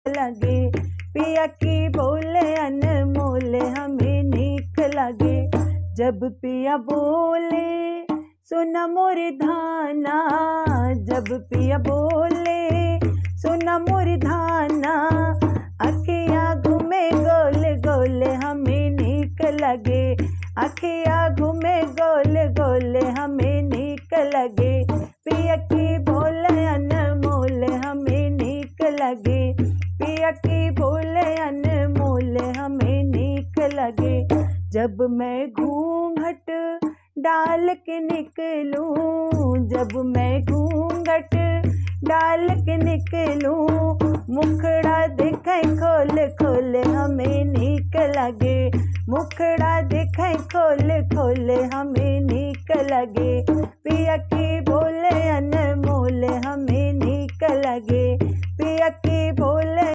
लगे। पिया की बोले अनमोल हमें नीक लगे। जब पिया बोले सुन मोरी धाना, जब पिया बोले सुन मोरी धाना, अखिया घूमे गोल गोल हमें नीक लगे। अखिया घूमे गोल गोल हमें नीक लगे। पिया की बोले अनमोल हमें नीक लगे। पिया की बोले अनमोल हमें नीक लगे। जब मैं घूंघट डाल के निकलूं, जब मैं घूंघट डाल के निकलूं, मुखड़ा दिखे खोल खोल हमें नीक लगे। मुखड़ा दिखे खोल खोल हमें